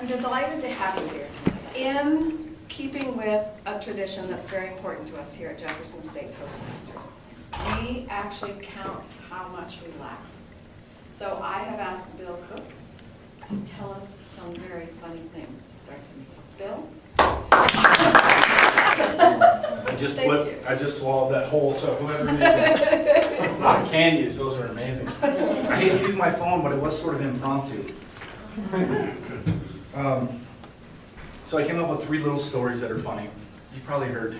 I'm delighted to have you here tonight. In keeping with a tradition that's very important to us here at Jefferson State Toastmasters, we actually count how much we laugh. So I have asked Bill Cook to tell us some very funny things to start the meeting. Bill? I just swallowed that whole, so whoever made the candies, those are amazing. I hate to use my phone, but it was sort of impromptu. So I came up with 3 little stories that are funny. You probably heard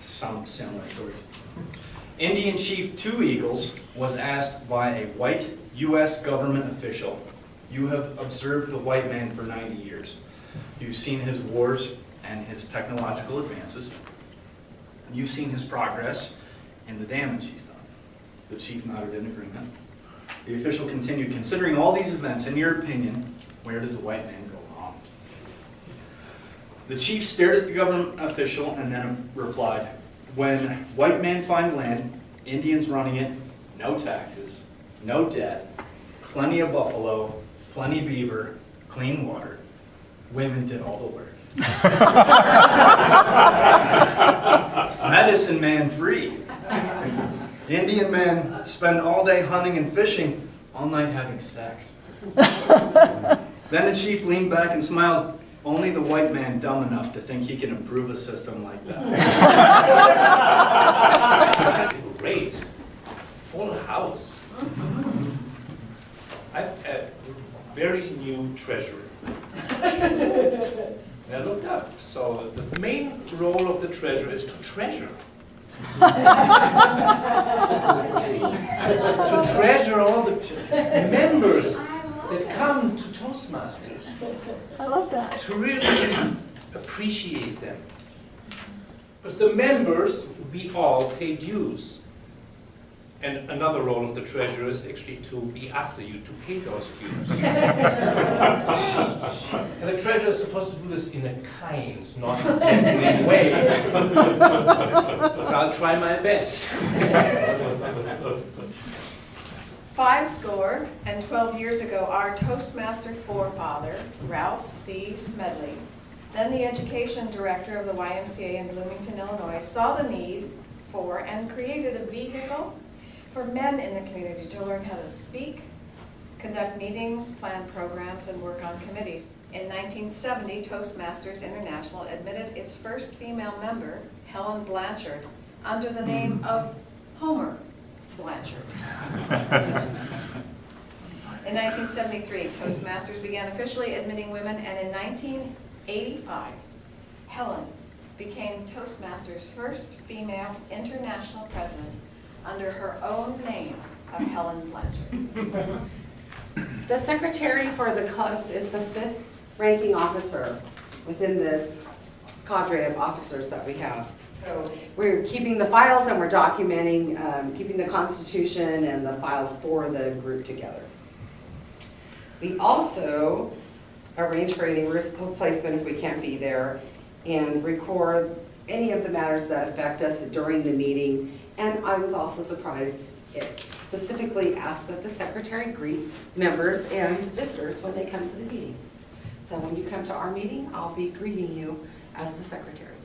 some similar stories. Indian Chief Two Eagles was asked by a white U.S. government official, "You have observed the white man for 90 years. You've seen his wars and his technological advances. You've seen his progress and the damage he's done." The chief nodded in agreement. The official continued, "Considering all these events, in your opinion, where did the white man go wrong?" The chief stared at the government official and then replied, "When white men find land, Indians running it, no taxes, no debt, plenty of buffalo, plenty beaver, clean water, women did all the work. Medicine man free. Indian men spend all day hunting and fishing, all night having sex." Then the chief leaned back and smiled. "Only the white man dumb enough to think he can improve a system like that." Great. Full house. I'm a very new treasurer. And I looked up. So the main role of the treasurer is to treasure. To treasure all the members that come to Toastmasters. I love that. To really appreciate them. Because the members, we all pay dues. And another role of the treasurer is actually to be after you, to pay those dues. And the treasurer is supposed to do this in a kind, not friendly way. But I'll try my best. 12 years ago, our Toastmaster forefather, Ralph C. Smedley, then the education director of the YMCA in Bloomington, Illinois, saw the need for and created a vehicle for men in the community to learn how to speak, conduct meetings, plan programs, and work on committees. In 1970, Toastmasters International admitted its first female member, Helen Blanchard, under the name of Homer Blanchard. In 1973, Toastmasters began officially admitting women, and in 1985, Helen became Toastmasters' first female international president under her own name of Helen Blanchard. The secretary for the clubs is the 5th ranking officer within this cadre of officers that we have. So we're keeping the files and we're documenting, keeping the constitution and the files for the group together. We also arrange for any replacement if we can't be there and record any of the matters that affect us during the meeting. And I was also surprised it specifically asked that the secretary greet members and visitors when they come to the meeting. So when you come to our meeting, I'll be greeting you as the secretary.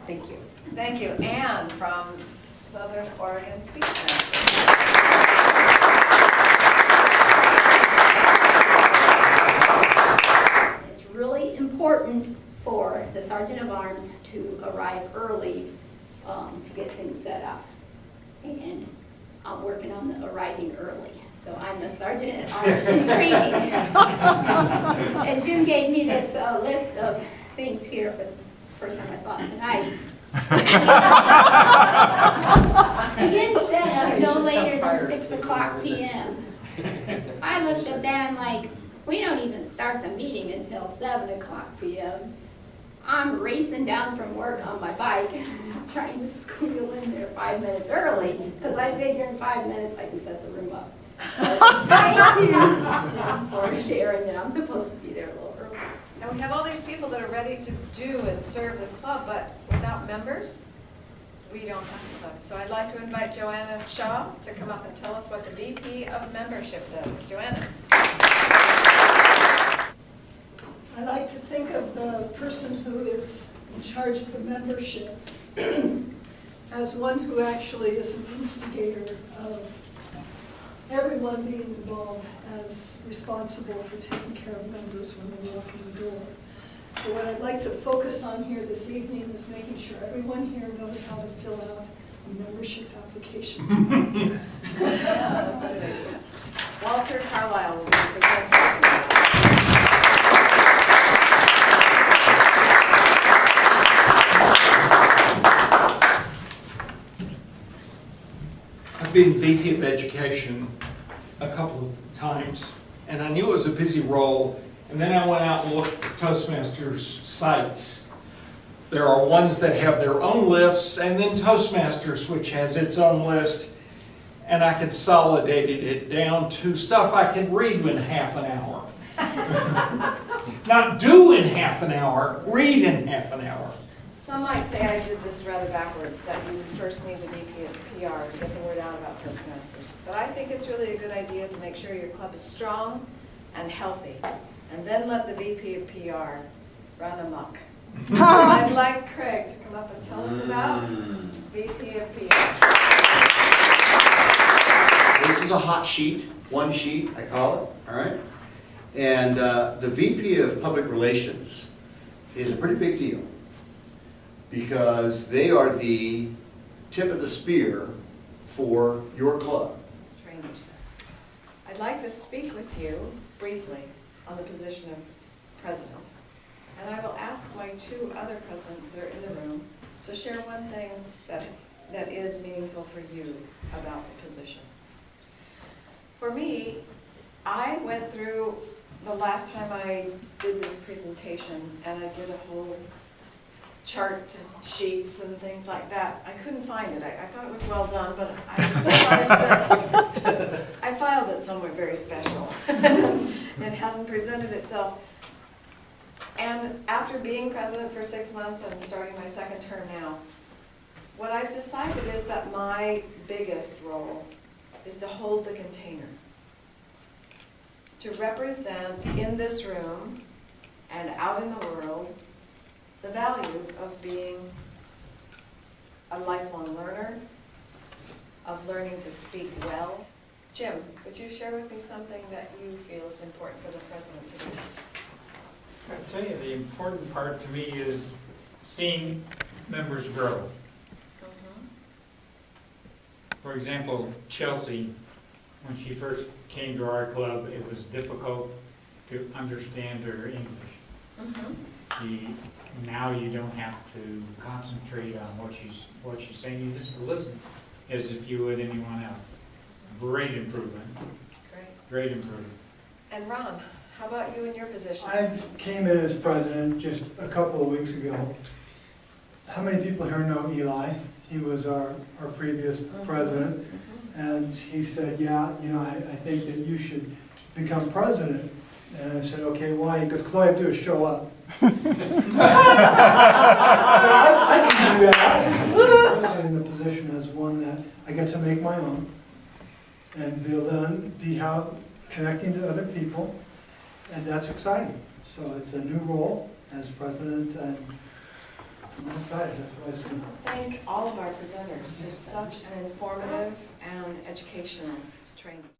Thank you. Thank you. Anne from Southern Oregon Speech Master. It's really important for the Sergeant of Arms to arrive early to get things set up. And I'm working on the arriving early. So I'm the Sergeant at Arms in training. And Jim gave me this list of things here for the first time I saw it tonight. Begin setup no later than 6:00 p.m. I looked at that and like, we don't even start the meeting until 7:00 p.m. I'm racing down from work on my bike, trying to squeal in there 5 minutes early, because I figure in 5 minutes I can set the room up. So thank you, Jim, for sharing that I'm supposed to be there a little early. Now we have all these people that are ready to do and serve the club, but without members, we don't have a club. So I'd like to invite Joanna Shaw to come up and tell us what the VP of Membership does. Joanna. I like to think of the person who is in charge of the membership as one who actually is an instigator of everyone being involved as responsible for taking care of members when they walk in the door. So what I'd like to focus on here this evening is making sure everyone here knows how to fill out a membership application. That's a good idea. Walter Carlisle will be presenting. I've been VP of Education a couple of times, and I knew it was a busy role, and then I went out and looked at Toastmasters sites. There are ones that have their own lists, and then Toastmasters, which has its own list, and I consolidated it down to stuff I can read in half an hour. Not do in half an hour, read in half an hour. Some might say I did this rather backwards, that you first need the VP of PR to get the word out about Toastmasters. But I think it's really a good idea to make sure your club is strong and healthy, and then let the VP of PR run amok. So I'd like Craig to come up and tell us about VP of PR. This is a hot sheet, one sheet, I call it, all right? And the VP of Public Relations is a pretty big deal because they are the tip of the spear for your club. Trained. I'd like to speak with you briefly on the position of president. And I will ask my two other presidents that are in the room to share one thing that is meaningful for you about the position. For me, I went through the last time I did this presentation, and I did a whole chart and sheets and things like that. I couldn't find it. I thought it was well done, but I realized that I filed it somewhere very special. It hasn't presented itself. And after being president for 6 months and starting my second term now, what I've decided is that my biggest role is to hold the container, to represent in this room and out in the world the value of being a lifelong learner, of learning to speak well. Jim, would you share with me something that you feel is important for the president to do? I'll tell you, the important part to me is seeing members grow. For example, Chelsea, when she first came to our club, it was difficult to understand her English. Now you don't have to concentrate on what she's saying, you just listen as if you would anyone else. Great improvement. Great improvement. And Ron, how about you in your position? I came in as president just a couple of weeks ago. How many people here know Eli? He was our previous president. And he said, yeah, you know, I think that you should become president. And I said, okay, why? He goes, because all I have to do is show up. So I can do that. I'm in the position as one that I get to make my own and be able to be connecting to other people. And that's exciting. So it's a new role as president, and I'm excited. That's what I see. Thank all of our presenters for such an informative and educational training.